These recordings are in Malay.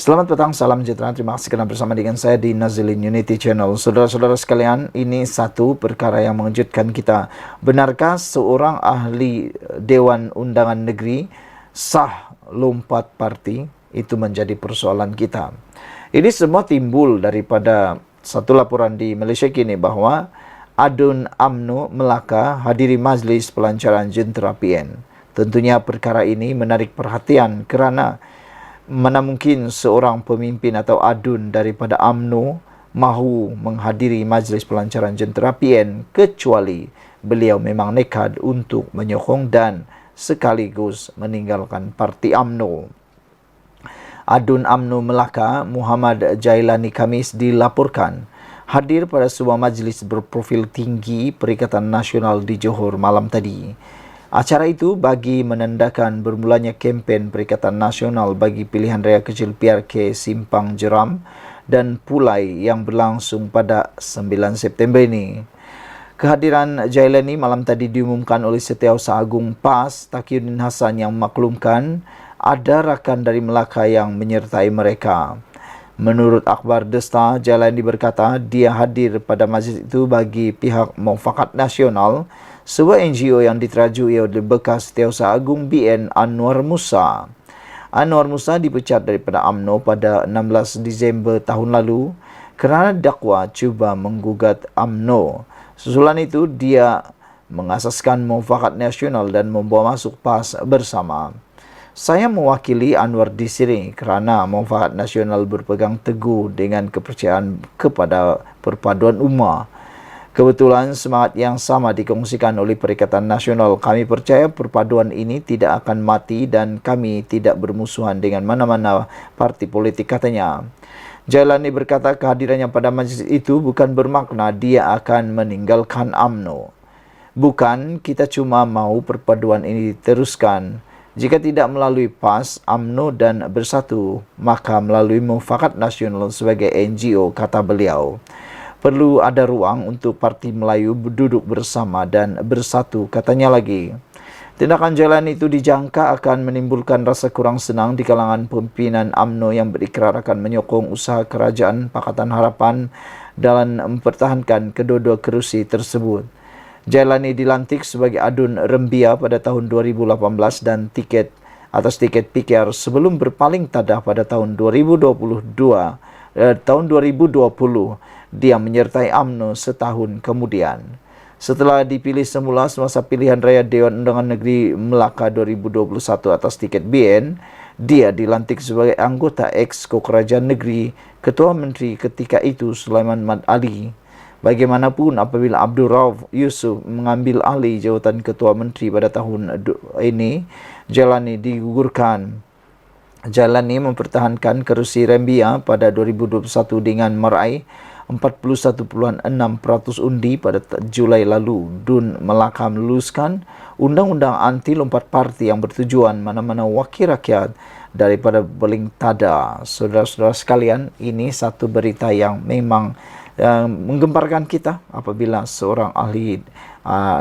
Selamat petang, salam sejahtera. Terima kasih kerana bersama dengan saya di Nazilin Unity Channel. Saudara-saudara sekalian, ini satu perkara yang mengejutkan kita. Benarkah seorang ahli Dewan Undangan Negeri sah lompat parti? Itu menjadi persoalan kita. Ini semua timbul daripada satu laporan di Malaysia kini bahawa Adun UMNO Melaka hadiri majlis pelancaran jentera PN. Tentunya perkara ini menarik perhatian kerana mana mungkin seorang pemimpin atau adun daripada UMNO mahu menghadiri majlis pelancaran jentera PN kecuali beliau memang nekat untuk menyokong dan sekaligus meninggalkan parti UMNO. Adun UMNO Melaka Muhammad Jailani Khamis dilaporkan hadir pada sebuah majlis berprofil tinggi Perikatan Nasional di Johor malam tadi. Acara itu bagi menandakan bermulanya kempen Perikatan Nasional bagi pilihan raya kecil PRK Simpang Jeram dan Pulai yang berlangsung pada 9 September ini. Kehadiran Jailani malam tadi diumumkan oleh Setiausaha Agung PAS Taqiyuddin Hassan yang memaklumkan ada rakan dari Melaka yang menyertai mereka. Menurut akhbar The Star, Jailani berkata dia hadir pada majlis itu bagi pihak Muafakat Nasional, sebuah NGO yang diterajui oleh bekas Setiausaha Agung BN Anwar Musa. Anwar Musa dipecat daripada UMNO pada 16 Disember tahun lalu kerana dakwa cuba menggugat UMNO. Susulan itu, dia mengasaskan Muafakat Nasional dan membawa masuk PAS bersama. Saya mewakili Anwar di sini kerana Muafakat Nasional berpegang teguh dengan kepercayaan kepada perpaduan ummah. Kebetulan semangat yang sama dikongsikan oleh Perikatan Nasional. Kami percaya perpaduan ini tidak akan mati dan kami tidak bermusuhan dengan mana-mana parti politik, katanya. Jailani berkata kehadirannya pada majlis itu bukan bermakna dia akan meninggalkan UMNO. Bukan, kita cuma mahu perpaduan ini diteruskan. Jika tidak melalui PAS, UMNO dan Bersatu, maka melalui Muafakat Nasional sebagai NGO, kata beliau. Perlu ada ruang untuk Parti Melayu duduk bersama dan bersatu, katanya lagi. Tindakan Jailani itu dijangka akan menimbulkan rasa kurang senang di kalangan pimpinan UMNO yang berikrar akan menyokong usaha kerajaan Pakatan Harapan dalam mempertahankan kedua-dua kerusi tersebut. Jailani dilantik sebagai adun Rembia pada tahun 2018 dan tiket PKR sebelum berpaling tadah pada tahun 2020 dia menyertai UMNO setahun kemudian. Setelah dipilih semula semasa pilihan raya Dewan Undangan Negeri Melaka 2021 atas tiket BN, dia dilantik sebagai anggota Exco Kerajaan Negeri Ketua Menteri ketika itu Sulaiman Mat Ali. Bagaimanapun, apabila Abdul Rauf Yusuf mengambil alih jawatan Ketua Menteri pada tahun ini, Jailani digugurkan. Jailani mempertahankan kerusi Rembia pada 2021 dengan meraih 41.6% undi pada Julai lalu. Dun Melaka meluluskan undang-undang anti lompat parti yang bertujuan mana-mana wakil rakyat daripada beling tada. Saudara-saudara sekalian, ini satu berita yang memang menggemparkan kita apabila seorang ahli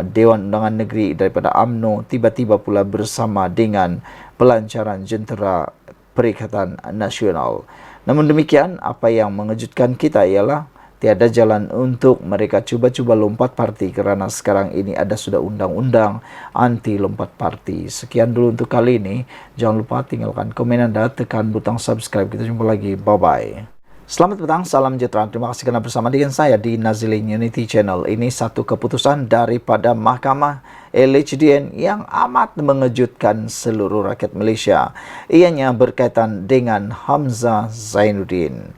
Dewan Undangan Negeri daripada UMNO tiba-tiba pula bersama dengan pelancaran jentera Perikatan Nasional. Namun demikian, apa yang mengejutkan kita ialah tiada jalan untuk mereka cuba-cuba lompat parti kerana sekarang ini ada sudah undang-undang anti lompat parti. Sekian dulu untuk kali ini. Jangan lupa tinggalkan komen anda, tekan butang subscribe. Kita jumpa lagi. Bye-bye. Selamat petang, salam sejahtera. Terima kasih kerana bersama dengan saya di Nazilin Unity Channel. Ini satu keputusan daripada Mahkamah LHDN yang amat mengejutkan seluruh rakyat Malaysia. Ianya berkaitan dengan Hamzah Zainuddin.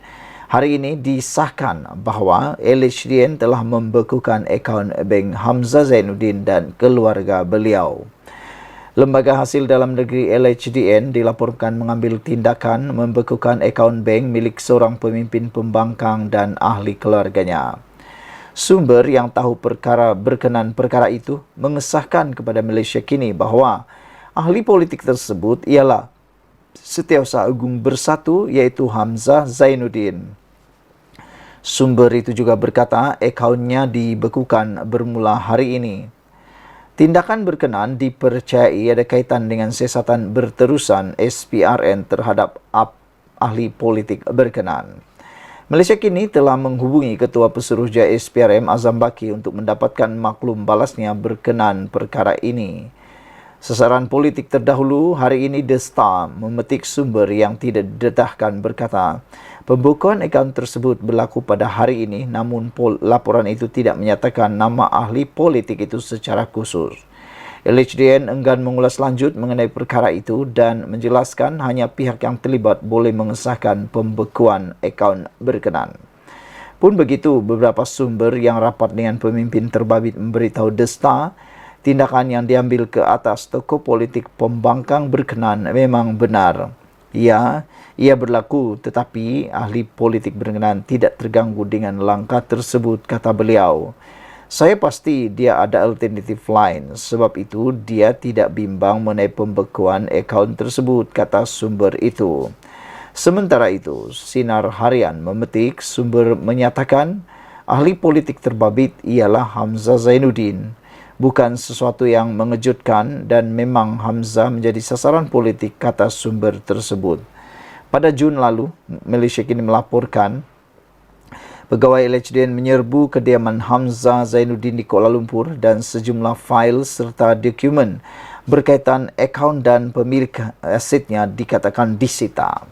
Hari ini disahkan bahawa LHDN telah membekukan akaun bank Hamzah Zainuddin dan keluarga beliau. Lembaga Hasil Dalam Negeri LHDN dilaporkan mengambil tindakan membekukan akaun bank milik seorang pemimpin pembangkang dan ahli keluarganya. Sumber yang tahu berkenan perkara itu mengesahkan kepada Malaysia kini bahawa ahli politik tersebut ialah Setiausaha Agung Bersatu iaitu Hamzah Zainuddin. Sumber itu juga berkata akaunnya dibekukan bermula hari ini. Tindakan berkenaan dipercayai ada kaitan dengan siasatan berterusan SPRN terhadap ahli politik berkenan. Malaysia kini telah menghubungi Ketua Pesuruhjaya SPRM Azam Baki untuk mendapatkan maklum balasnya berkenan perkara ini. Sasaran politik terdahulu hari ini The Star memetik sumber yang tidak didedahkan berkata, pembukaan akaun tersebut berlaku pada hari ini namun laporan itu tidak menyatakan nama ahli politik itu secara khusus. LHDN enggan mengulas lanjut mengenai perkara itu dan menjelaskan hanya pihak yang terlibat boleh mengesahkan pembekuan akaun berkenan. Pun begitu, beberapa sumber yang rapat dengan pemimpin terbabit memberitahu The Star, tindakan yang diambil ke atas tokoh politik pembangkang berkenan memang benar. Ya, ia berlaku tetapi ahli politik berkenan tidak terganggu dengan langkah tersebut, kata beliau. Saya pasti dia ada alternatif lain, sebab itu dia tidak bimbang mengenai pembekuan akaun tersebut, kata sumber itu. Sementara itu, Sinar Harian memetik sumber menyatakan ahli politik terbabit ialah Hamzah Zainuddin. Bukan sesuatu yang mengejutkan dan memang Hamzah menjadi sasaran politik, kata sumber tersebut. Pada Jun lalu, Malaysia kini melaporkan pegawai LHDN menyerbu kediaman Hamzah Zainuddin di Kuala Lumpur dan sejumlah fail serta dokumen berkaitan akaun dan pemilik asetnya dikatakan disita.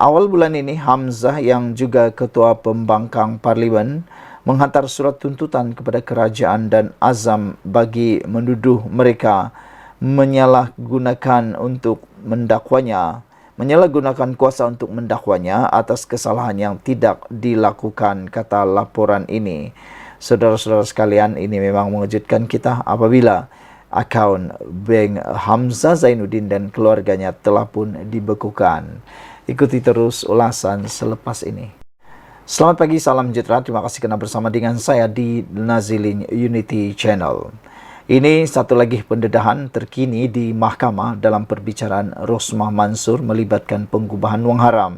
Awal bulan ini, Hamzah yang juga Ketua Pembangkang Parlimen menghantar surat tuntutan kepada kerajaan dan Azam bagi menuduh mereka menyalahgunakan kuasa untuk mendakwanya atas kesalahan yang tidak dilakukan, kata laporan ini. Saudara-saudara sekalian, ini memang mengejutkan kita apabila akaun bank Hamzah Zainuddin dan keluarganya telah pun dibekukan. Ikuti terus ulasan selepas ini. Selamat pagi, salam sejahtera. Terima kasih kerana bersama dengan saya di Nazilin Unity Channel. Ini satu lagi pendedahan terkini di mahkamah dalam perbicaraan Rosmah Mansur melibatkan pengubahan wang haram.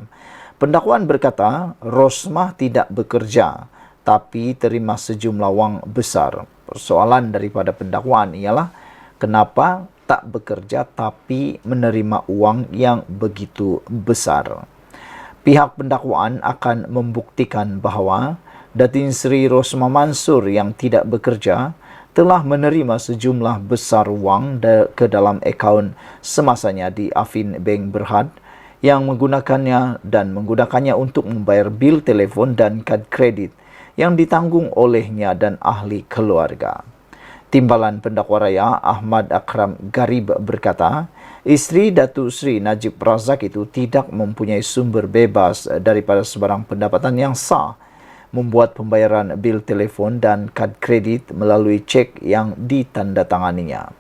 Pendakwaan berkata, Rosmah tidak bekerja tapi terima sejumlah wang besar. Persoalan daripada pendakwaan ialah kenapa tak bekerja tapi menerima uang yang begitu besar. Pihak pendakwaan akan membuktikan bahawa Datin Seri Rosmah Mansur yang tidak bekerja telah menerima sejumlah besar wang ke dalam akaun semasanya di Affin Bank Berhad yang menggunakannya untuk membayar bil telefon dan kad kredit yang ditanggung olehnya dan ahli keluarga. Timbalan Pendakwa Raya Ahmad Akram Garib berkata, isteri Datuk Seri Najib Razak itu tidak mempunyai sumber bebas daripada sebarang pendapatan yang sah membuat pembayaran bil telefon dan kad kredit melalui cek yang ditandatanganinya.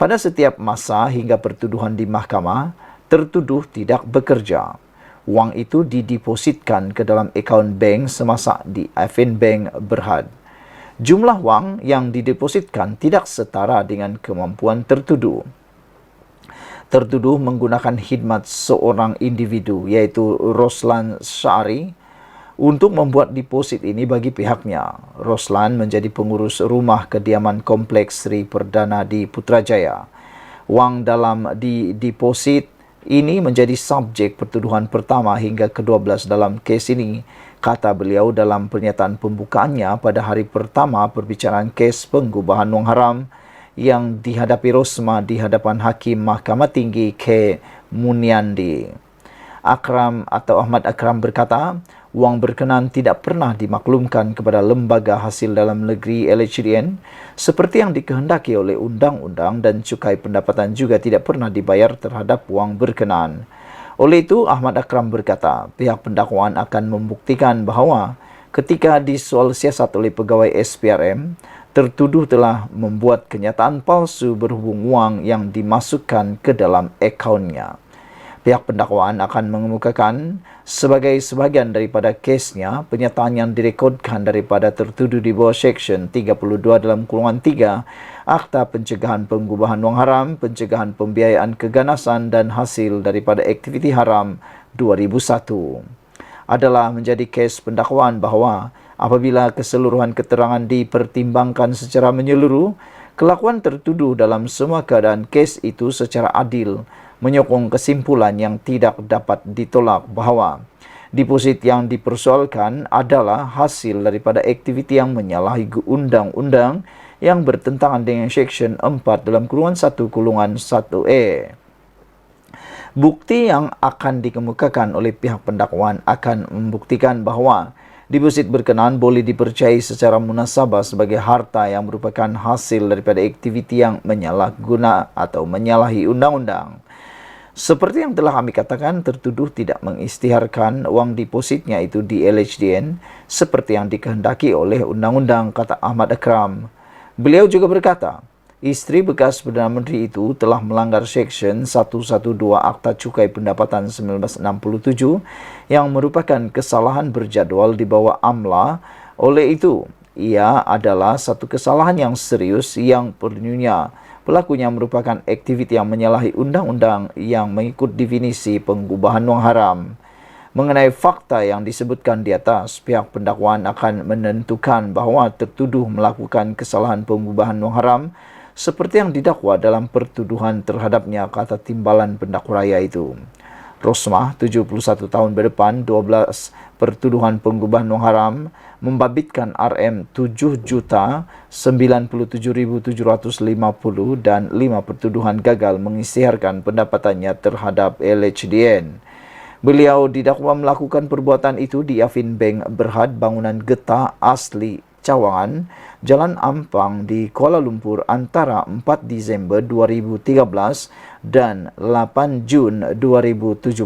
Pada setiap masa hingga pertuduhan di mahkamah, tertuduh tidak bekerja. Wang itu didepositkan ke dalam akaun bank semasa di Affin Bank Berhad. Jumlah wang yang didepositkan tidak setara dengan kemampuan tertuduh. Tertuduh menggunakan khidmat seorang individu iaitu Roslan Syari untuk membuat deposit ini bagi pihaknya. Roslan menjadi pengurus rumah kediaman Kompleks Sri Perdana di Putrajaya. Wang dalam deposit ini menjadi subjek pertuduhan pertama hingga ke-12 dalam kes ini, kata beliau dalam pernyataan pembukaannya pada hari pertama perbicaraan kes pengubahan wang haram yang dihadapi Rosmah di hadapan Hakim Mahkamah Tinggi K. Muniandi. Ahmad Akram berkata, wang berkenan tidak pernah dimaklumkan kepada Lembaga Hasil Dalam Negeri LHDN seperti yang dikehendaki oleh undang-undang dan cukai pendapatan juga tidak pernah dibayar terhadap wang berkenan. Oleh itu, Ahmad Akram berkata, pihak pendakwaan akan membuktikan bahawa ketika disoal siasat oleh pegawai SPRM, tertuduh telah membuat kenyataan palsu berhubung wang yang dimasukkan ke dalam akaunnya. Pihak pendakwaan akan mengemukakan sebagai sebahagian daripada kesnya penyataan yang direkodkan daripada tertuduh di bawah Seksyen 32 dalam kurungan 3 Akta Pencegahan Pengubahan Wang Haram, Pencegahan Pembiayaan Keganasan dan Hasil daripada Aktiviti Haram 2001. Adalah menjadi kes pendakwaan bahawa apabila keseluruhan keterangan dipertimbangkan secara menyeluruh, kelakuan tertuduh dalam semua keadaan kes itu secara adil menyokong kesimpulan yang tidak dapat ditolak bahwa deposit yang dipersoalkan adalah hasil daripada aktiviti yang menyalahi undang-undang yang bertentangan dengan Seksyen 4 dalam kurungan 1(1)(e). Bukti yang akan dikemukakan oleh pihak pendakwaan akan membuktikan bahawa deposit berkenaan boleh dipercayai secara munasabah sebagai harta yang merupakan hasil daripada aktiviti yang menyalahguna atau menyalahi undang-undang. Seperti yang telah kami katakan, tertuduh tidak mengisytiharkan wang depositnya itu di LHDN seperti yang dikehendaki oleh undang-undang, kata Ahmad Akram. Beliau juga berkata, isteri bekas Perdana Menteri itu telah melanggar Seksyen 112 Akta Cukai Pendapatan 1967 yang merupakan kesalahan berjadual di bawah AMLA. Oleh itu, ia adalah satu kesalahan yang serius yang perlunya pelakunya merupakan aktiviti yang menyalahi undang-undang yang mengikut definisi pengubahan wang haram. Mengenai fakta yang disebutkan di atas, pihak pendakwaan akan menentukan bahawa tertuduh melakukan kesalahan pengubahan wang haram seperti yang didakwa dalam pertuduhan terhadapnya, kata timbalan pendakwa raya itu. Rosmah, 71 tahun berdepan, 12 pertuduhan pengubahan wang haram, membabitkan RM 7,97,750 dan 5 pertuduhan gagal mengisytiharkan pendapatannya terhadap LHDN. Beliau didakwa melakukan perbuatan itu di Afin Bank Berhad, bangunan getah asli Cawangan, Jalan Ampang di Kuala Lumpur antara 4 Disember 2013 dan 8 Jun 2017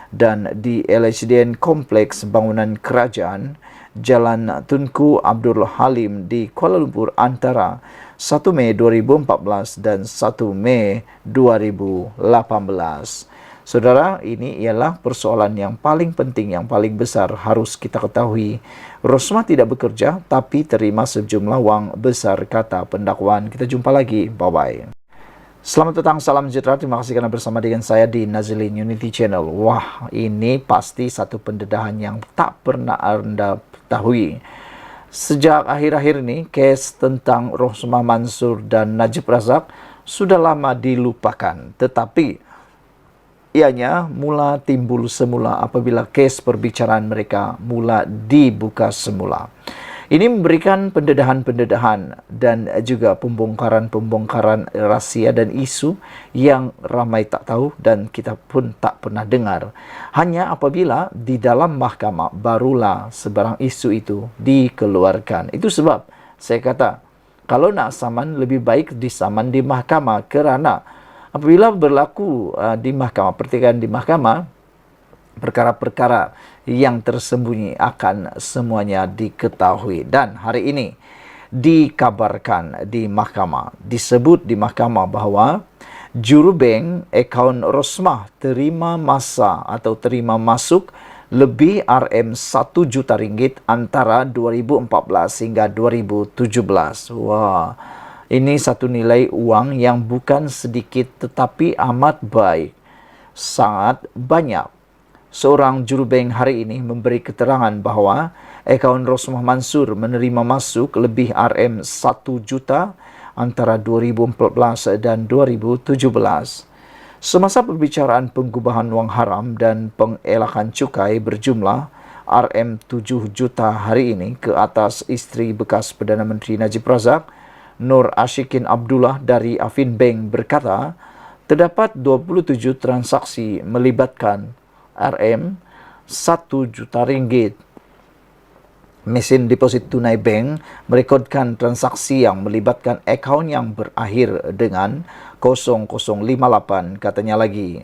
dan di LHDN Kompleks Bangunan Kerajaan, Jalan Tunku Abdul Halim di Kuala Lumpur antara 1 Mei 2014 dan 1 Mei 2018. Saudara, ini ialah persoalan yang paling penting, yang paling besar harus kita ketahui. Rosmah tidak bekerja tapi terima sejumlah wang besar, kata pendakwaan. Kita jumpa lagi. Bye-bye. Selamat datang, salam sejahtera. Terima kasih kerana bersama dengan saya di Nazilin Unity Channel. Wah, ini pasti satu pendedahan yang tak pernah Anda ketahui. Sejak akhir-akhir ini, kes tentang Rosmah Mansur dan Najib Razak sudah lama dilupakan. Tetapi ianya mula timbul semula apabila kes perbicaraan mereka mula dibuka semula. Ini memberikan pendedahan-pendedahan dan juga pembongkaran-pembongkaran rahsia dan isu yang ramai tak tahu dan kita pun tak pernah dengar. Hanya apabila di dalam mahkamah barulah sebarang isu itu dikeluarkan. Itu sebab saya kata, kalau nak saman lebih baik disaman di mahkamah, kerana apabila berlaku di mahkamah, pertikaian di mahkamah, perkara-perkara yang tersembunyi akan semuanya diketahui. Dan hari ini dikabarkan di mahkamah, disebut di mahkamah bahawa jurubank akaun Rosmah terima masa atau terima masuk lebih RM 1 juta ringgit antara 2014 hingga 2017. Wah, ini satu nilai uang yang bukan sedikit tetapi amat baik, sangat banyak. Seorang jurubank hari ini memberi keterangan bahawa akaun Rosmah Mansur menerima masuk lebih RM 1 juta antara 2014 dan 2017. Semasa perbicaraan pengubahan wang haram dan pengelakan cukai berjumlah RM 7 juta hari ini ke atas isteri bekas Perdana Menteri Najib Razak, Nur Ashikin Abdullah dari Afin Bank berkata, terdapat 27 transaksi melibatkan RM 1 juta ringgit. Mesin deposit tunai bank merekodkan transaksi yang melibatkan akaun yang berakhir dengan 0058, katanya lagi.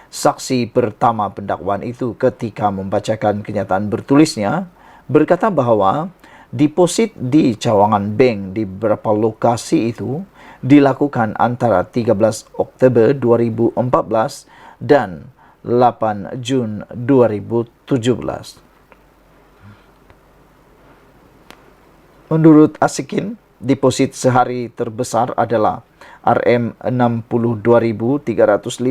Saksi pertama pendakwaan itu ketika membacakan kenyataan bertulisnya berkata bahawa deposit di cawangan bank di beberapa lokasi itu dilakukan antara 13 Oktober 2014 dan 8 Jun 2017. Menurut Ashikin, deposit sehari terbesar adalah RM 62.350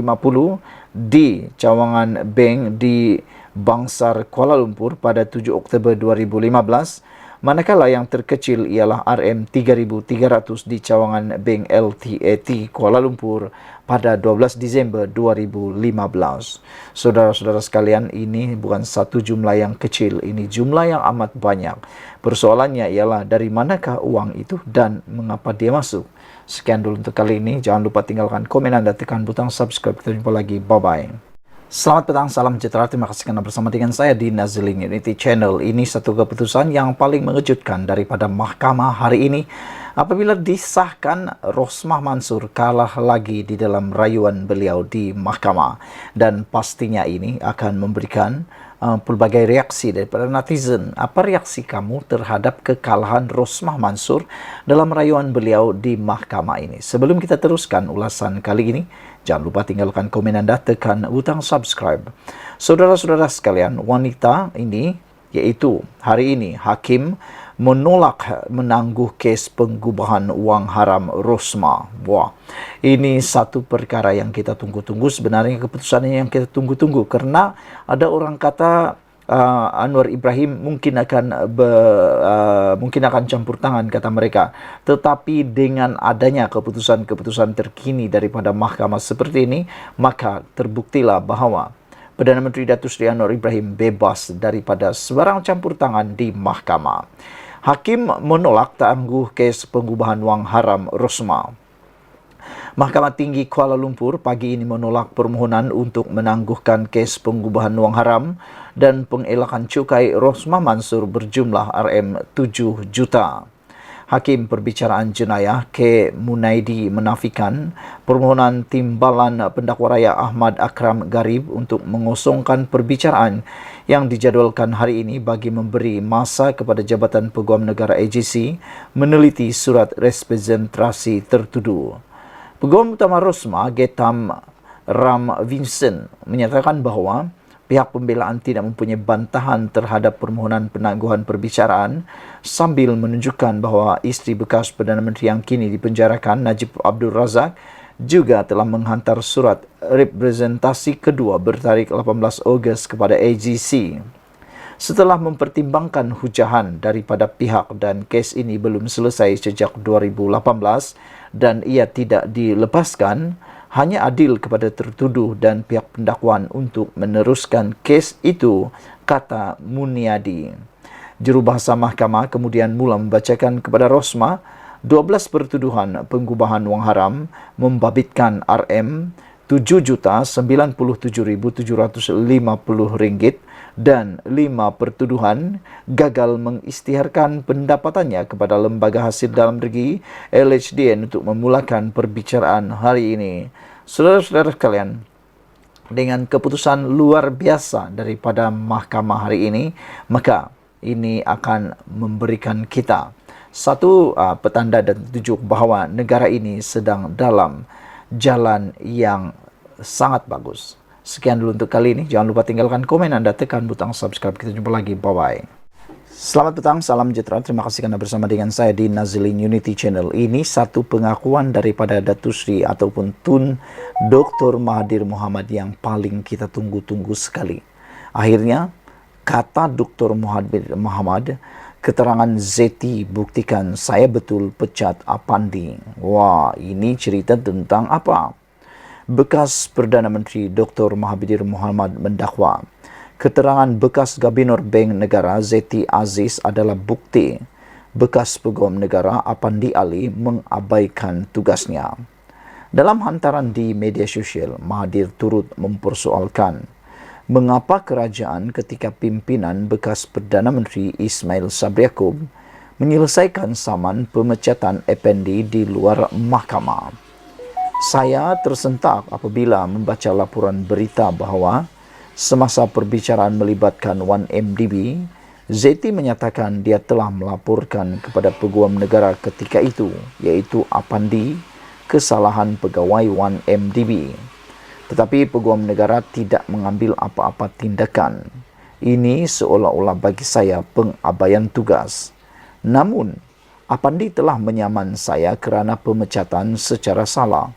di cawangan bank di Bangsar, Kuala Lumpur pada 7 Oktober 2015. Manakala yang terkecil ialah RM3.300 di cawangan Bank LTAT Kuala Lumpur pada 12 Disember 2015. Saudara-saudara sekalian, ini bukan satu jumlah yang kecil, ini jumlah yang amat banyak. Persoalannya ialah dari manakah uang itu dan mengapa dia masuk. Sekian dulu untuk kali ini. Jangan lupa tinggalkan komen Anda, tekan butang subscribe. Kita jumpa lagi. Bye-bye. Selamat petang, salam sejahtera. Terima kasih karena bersama dengan saya di Nazilin Unity Channel. Ini satu keputusan yang paling mengejutkan daripada mahkamah hari ini apabila disahkan Rosmah Mansur kalah lagi di dalam rayuan beliau di mahkamah. Dan pastinya ini akan memberikan pelbagai reaksi daripada netizen. Apa reaksi kamu terhadap kekalahan Rosmah Mansur dalam rayuan beliau di mahkamah ini? Sebelum kita teruskan ulasan kali ini, jangan lupa tinggalkan komen Anda, tekan butang subscribe. Saudara-saudara sekalian, wanita ini, yaitu hari ini hakim menolak menangguh kes penggubahan wang haram Rosmah. Wah, ini satu perkara yang kita tunggu-tunggu. Sebenarnya keputusannya yang kita tunggu-tunggu, karena ada orang kata Anwar Ibrahim mungkin akan campur tangan, kata mereka. Tetapi dengan adanya keputusan-keputusan terkini daripada mahkamah seperti ini, maka terbuktilah bahawa Perdana Menteri Datuk Seri Anwar Ibrahim bebas daripada sebarang campur tangan di mahkamah. Hakim menolak tangguh kes penggubahan wang haram Rosmah. Mahkamah Tinggi Kuala Lumpur pagi ini menolak permohonan untuk menangguhkan kes penggubahan wang haram dan pengelakan cukai Rosmah Mansur berjumlah RM7 juta. Hakim Perbicaraan Jenayah K. Munaidi menafikan permohonan timbalan pendakwa raya Ahmad Akram Garib untuk mengosongkan perbicaraan yang dijadualkan hari ini bagi memberi masa kepada Jabatan Peguam Negara AGC meneliti surat representasi tertuduh. Peguam Utama Rosmah, Getam Ram Vincent, menyatakan bahawa pihak pembelaan tidak mempunyai bantahan terhadap permohonan penangguhan perbicaraan sambil menunjukkan bahawa isteri bekas Perdana Menteri yang kini dipenjarakan, Najib Abdul Razak, juga telah menghantar surat representasi kedua bertarikh 18 Ogos kepada AGC. Setelah mempertimbangkan hujahan daripada pihak dan kes ini belum selesai sejak 2018 dan ia tidak dilepaskan, hanya adil kepada tertuduh dan pihak pendakwaan untuk meneruskan kes itu, kata Muniadi. Jurubahasa mahkamah kemudian mula membacakan kepada Rosmah 12 pertuduhan penggubahan wang haram membabitkan RM7,97,750 dan 5 pertuduhan gagal mengisytiharkan pendapatannya kepada Lembaga Hasil Dalam Negeri LHDN untuk memulakan perbicaraan hari ini. Saudara-saudara sekalian, dengan keputusan luar biasa daripada mahkamah hari ini, maka ini akan memberikan kita satu petanda dan tunjuk bahawa negara ini sedang dalam jalan yang sangat bagus. Sekian dulu untuk kali ini. Jangan lupa tinggalkan komen Anda, tekan butang subscribe. Kita jumpa lagi. Bye-bye. Selamat petang, salam sejahtera. Terima kasih karena bersama dengan saya di Nazilin Unity Channel. Ini satu pengakuan daripada Datuk Seri ataupun Tun Dr. Mahathir Mohamad yang paling kita tunggu-tunggu sekali. Akhirnya, kata Dr. Mahathir Mohamad, keterangan Zeti buktikan saya betul pecat Apandi. Wah, ini cerita tentang apa? Bekas Perdana Menteri Dr. Mahathir Mohamad mendakwa keterangan bekas Gubernur Bank Negara Zeti Aziz adalah bukti bekas Peguam Negara Apandi Ali mengabaikan tugasnya. Dalam hantaran di media sosial, Mahathir turut mempersoalkan mengapa kerajaan ketika pimpinan bekas Perdana Menteri Ismail Sabri Yaakob menyelesaikan saman pemecatan Effendi di luar mahkamah. Saya tersentak apabila membaca laporan berita bahawa semasa perbicaraan melibatkan 1MDB, Zeti menyatakan dia telah melaporkan kepada Peguam Negara ketika itu, iaitu Apandi, kesalahan pegawai 1MDB. Tetapi Peguam Negara tidak mengambil apa-apa tindakan. Ini seolah-olah bagi saya pengabaian tugas. Namun, Apandi telah menyaman saya kerana pemecatan secara salah.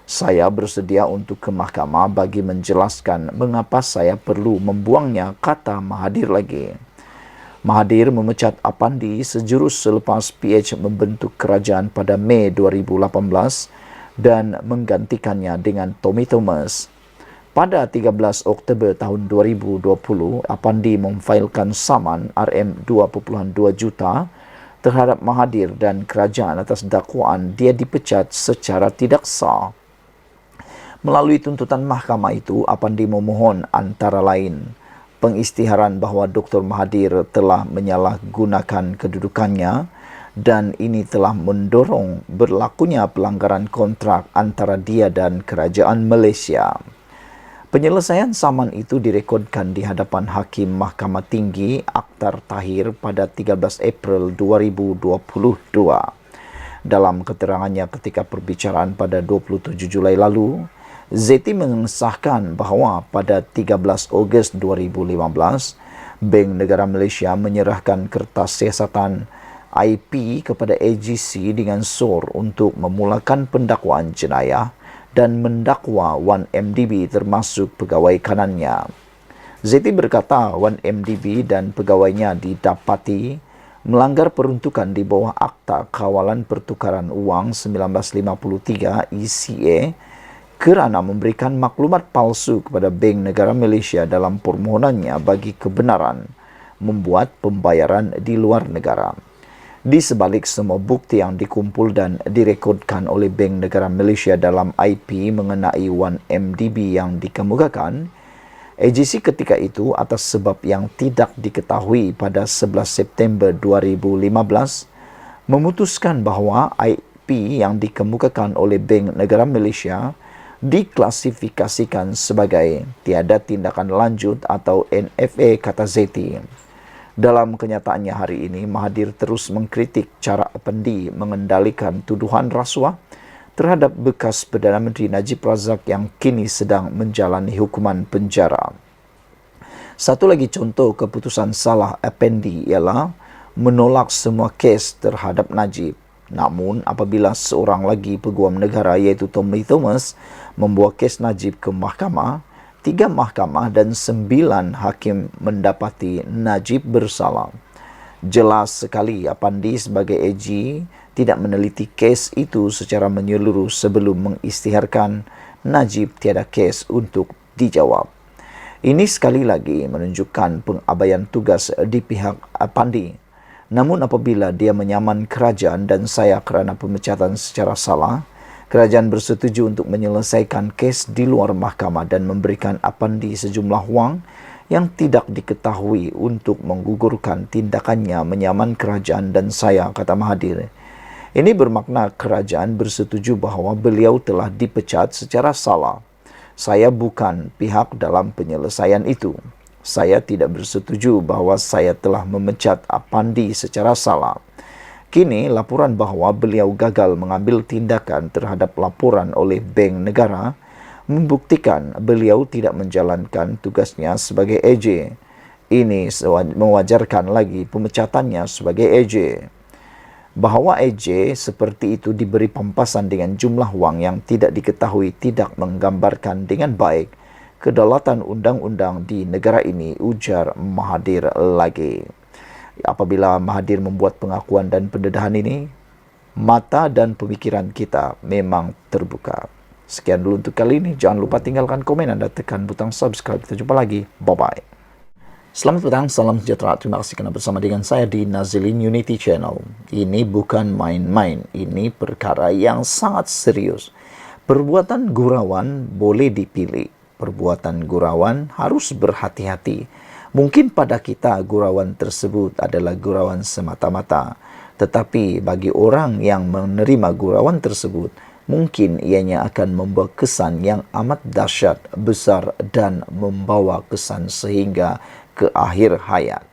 Saya bersedia untuk ke mahkamah bagi menjelaskan mengapa saya perlu membuangnya, kata Mahathir lagi. Mahathir memecat Apandi sejurus selepas PH membentuk kerajaan pada Mei 2018 dan menggantikannya dengan Tommy Thomas. Pada 13 Oktober tahun 2020, Apandi memfailkan saman RM2.2 juta terhadap Mahathir dan kerajaan atas dakwaan dia dipecat secara tidak sah. Melalui tuntutan mahkamah itu, Apandi memohon antara lain pengisytiharan bahawa Dr. Mahathir telah menyalahgunakan kedudukannya dan ini telah mendorong berlakunya pelanggaran kontrak antara dia dan kerajaan Malaysia. Penyelesaian saman itu direkodkan di hadapan Hakim Mahkamah Tinggi Akhtar Tahir pada 13 April 2022. Dalam keterangannya ketika perbicaraan pada 27 Julai lalu, Zeti mengesahkan bahawa pada 13 Ogos 2015, Bank Negara Malaysia menyerahkan kertas siasatan IP kepada AGC dengan SOR untuk memulakan pendakwaan jenayah dan mendakwa 1MDB termasuk pegawai kanannya. Zeti berkata 1MDB dan pegawainya didapati melanggar peruntukan di bawah Akta Kawalan Pertukaran Wang 1953 ECA kerana memberikan maklumat palsu kepada Bank Negara Malaysia dalam permohonannya bagi kebenaran membuat pembayaran di luar negara. Di sebalik semua bukti yang dikumpul dan direkodkan oleh Bank Negara Malaysia dalam IP mengenai 1MDB yang dikemukakan, AGC ketika itu atas sebab yang tidak diketahui pada 11 September 2015 memutuskan bahawa IP yang dikemukakan oleh Bank Negara Malaysia diklasifikasikan sebagai tiada tindakan lanjut atau NFA, kata Zeti. Dalam kenyataannya hari ini, Mahathir terus mengkritik cara Apandi mengendalikan tuduhan rasuah terhadap bekas Perdana Menteri Najib Razak yang kini sedang menjalani hukuman penjara. Satu lagi contoh keputusan salah Apandi ialah menolak semua kes terhadap Najib. Namun, apabila seorang lagi peguam negara iaitu Tommy Thomas membawa kes Najib ke mahkamah, 3 mahkamah dan 9 hakim mendapati Najib bersalah. Jelas sekali Apandi sebagai AG tidak meneliti kes itu secara menyeluruh sebelum mengisytiharkan Najib tiada kes untuk dijawab. Ini sekali lagi menunjukkan pengabaian tugas di pihak Apandi. Namun apabila dia menyaman kerajaan dan saya kerana pemecatan secara salah, kerajaan bersetuju untuk menyelesaikan kes di luar mahkamah dan memberikan Apandi sejumlah wang yang tidak diketahui untuk menggugurkan tindakannya menyaman kerajaan dan saya, kata Mahathir. Ini bermakna kerajaan bersetuju bahawa beliau telah dipecat secara salah. Saya bukan pihak dalam penyelesaian itu. Saya tidak bersetuju bahawa saya telah memecat Apandi secara salah. Kini, laporan bahawa beliau gagal mengambil tindakan terhadap laporan oleh Bank Negara membuktikan beliau tidak menjalankan tugasnya sebagai AJ. Ini mewajarkan lagi pemecatannya sebagai AJ. Bahawa AJ seperti itu diberi pampasan dengan jumlah wang yang tidak diketahui tidak menggambarkan dengan baik kedaulatan undang-undang di negara ini, ujar Mahathir lagi. Apabila Mahathir membuat pengakuan dan pendedahan ini, mata dan pemikiran kita memang terbuka. Sekian dulu untuk kali ini. Jangan lupa tinggalkan komen Anda, tekan butang subscribe. Kita jumpa lagi. Bye-bye. Selamat petang, salam sejahtera. Terima kasih kerana bersama dengan saya di Nazilin Unity Channel. Ini bukan main-main. Ini perkara yang sangat serius. Perbuatan gurauan boleh dipilih. Perbuatan gurauan harus berhati-hati. Mungkin pada kita gurauan tersebut adalah gurauan semata-mata. Tetapi bagi orang yang menerima gurauan tersebut, mungkin ianya akan membawa kesan yang amat dahsyat, besar dan membawa kesan sehingga ke akhir hayat.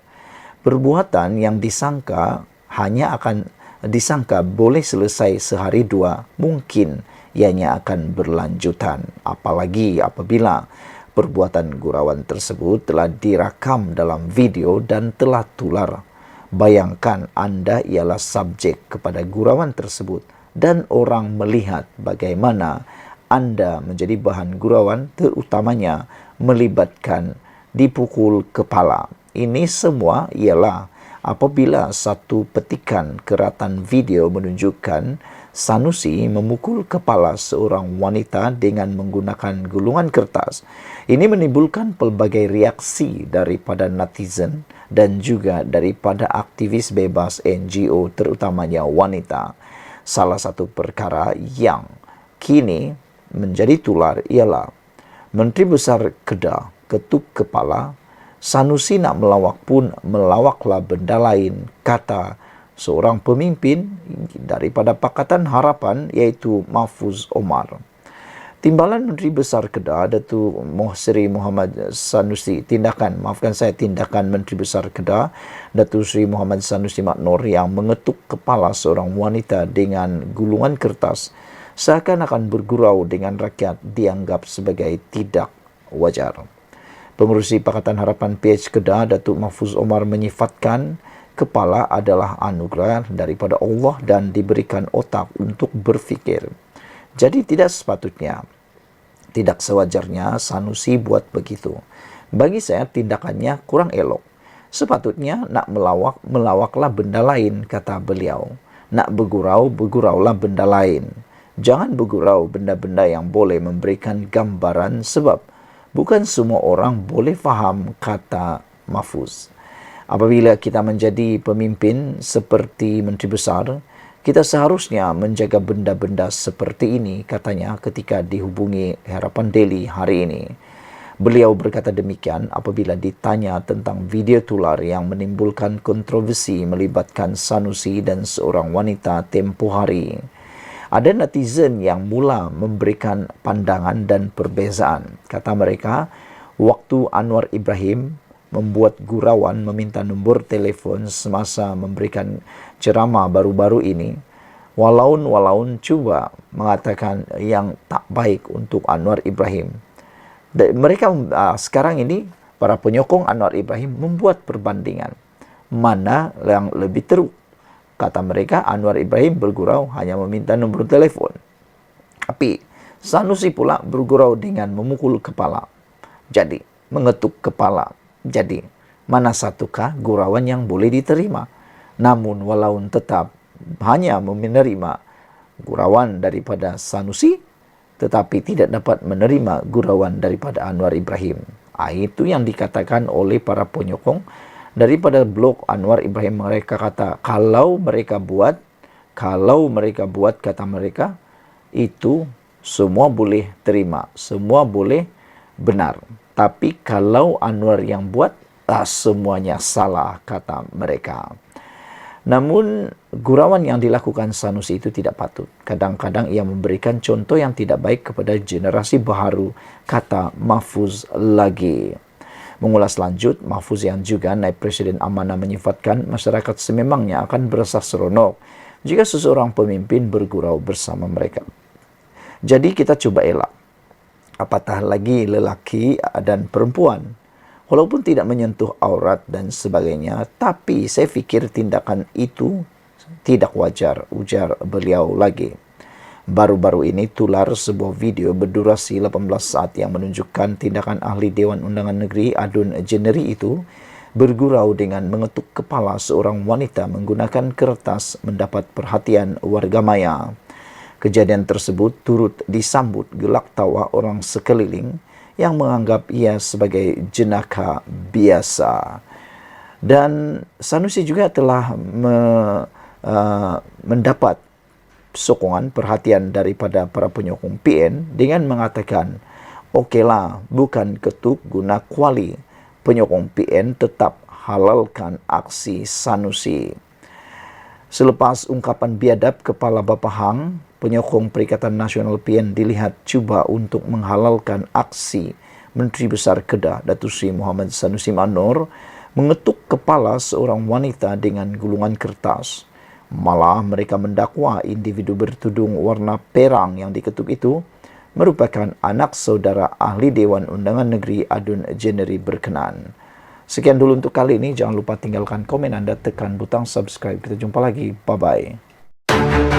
Perbuatan yang disangka hanya akan disangka boleh selesai sehari dua, mungkin ianya akan berlanjutan. Apalagi apabila perbuatan gurauan tersebut telah direkam dalam video dan telah tular. Bayangkan Anda ialah subjek kepada gurauan tersebut dan orang melihat bagaimana Anda menjadi bahan gurauan, terutamanya melibatkan dipukul kepala. Ini semua ialah apabila satu petikan keratan video menunjukkan Sanusi memukul kepala seorang wanita dengan menggunakan gulungan kertas. Ini menimbulkan pelbagai reaksi daripada netizen dan juga daripada aktivis bebas NGO terutamanya wanita. Salah satu perkara yang kini menjadi tular ialah Menteri Besar Kedah ketuk kepala, Sanusi nak melawak pun melawaklah benda lain, kata seorang pemimpin daripada Pakatan Harapan iaitu Mahfuz Omar. Timbalan Menteri Besar Kedah Datuk Seri Muhammad Sanusi, tindakan Menteri Besar Kedah Datuk Seri Muhammad Sanusi Mak Nur yang mengetuk kepala seorang wanita dengan gulungan kertas seakan-akan bergurau dengan rakyat dianggap sebagai tidak wajar. Pengerusi Pakatan Harapan PH Kedah Datuk Mahfuz Omar menyifatkan kepala adalah anugerah daripada Allah dan diberikan otak untuk berfikir. Jadi tidak sepatutnya, tidak sewajarnya Sanusi buat begitu. Bagi saya tindakannya kurang elok. Sepatutnya nak melawaklah benda lain, kata beliau. Nak berguraulah benda lain. Jangan bergurau benda-benda yang boleh memberikan gambaran sebab bukan semua orang boleh faham, kata Mahfuz. Apabila kita menjadi pemimpin seperti Menteri Besar, kita seharusnya menjaga benda-benda seperti ini, katanya ketika dihubungi Harapan Daily hari ini. Beliau berkata demikian apabila ditanya tentang video tular yang menimbulkan kontroversi melibatkan Sanusi dan seorang wanita tempoh hari. Ada netizen yang mula memberikan pandangan dan perbezaan. Kata mereka, waktu Anwar Ibrahim membuat gurauan meminta nombor telefon semasa memberikan ceramah baru-baru ini, walaun cuba mengatakan yang tak baik untuk Anwar Ibrahim. Mereka sekarang ini, para penyokong Anwar Ibrahim membuat perbandingan. Mana yang lebih teruk? Kata mereka, Anwar Ibrahim bergurau hanya meminta nombor telefon. Tapi Sanusi pula bergurau dengan memukul kepala. Jadi, mengetuk kepala. Jadi, mana satukah gurauan yang boleh diterima? Namun, walaupun tetap hanya menerima gurauan daripada Sanusi, tetapi tidak dapat menerima gurauan daripada Anwar Ibrahim. Itu yang dikatakan oleh para penyokong daripada blog Anwar Ibrahim. Mereka kata, kalau mereka buat, kata mereka, itu semua boleh terima, semua boleh benar. Tapi kalau Anwar yang buat, semuanya salah, kata mereka. Namun, gurauan yang dilakukan Sanusi itu tidak patut. Kadang-kadang ia memberikan contoh yang tidak baik kepada generasi baru, kata Mahfuz lagi. Mengulas lanjut, Mahfuz yang juga naib Presiden Amanah menyifatkan masyarakat sememangnya akan berasa seronok jika seseorang pemimpin bergurau bersama mereka. Jadi kita coba elak. Apatah lagi lelaki dan perempuan. Walaupun tidak menyentuh aurat dan sebagainya, tapi saya fikir tindakan itu tidak wajar, ujar beliau lagi. Baru-baru ini tular sebuah video berdurasi 18 saat yang menunjukkan tindakan ahli Dewan Undangan Negeri Adun Jeneri itu bergurau dengan mengetuk kepala seorang wanita menggunakan kertas mendapat perhatian warga maya. Kejadian tersebut turut disambut gelak tawa orang sekeliling yang menganggap ia sebagai jenaka biasa. Dan Sanusi juga telah mendapat sokongan perhatian daripada para penyokong PN dengan mengatakan, okeylah, bukan ketuk guna kuali. Penyokong PN tetap halalkan aksi Sanusi. Selepas ungkapan biadab Kepala Bapa Hang, penyokong Perikatan Nasional PN dilihat cuba untuk menghalalkan aksi Menteri Besar Kedah Datuk Seri Muhammad Sanusi Mak Nur mengetuk kepala seorang wanita dengan gulungan kertas. Malah mereka mendakwa individu bertudung warna perang yang diketuk itu merupakan anak saudara ahli Dewan Undangan Negeri Adun Jeneri berkenan. Sekian dulu untuk kali ini. Jangan lupa tinggalkan komen Anda, tekan butang subscribe. Kita jumpa lagi. Bye-bye.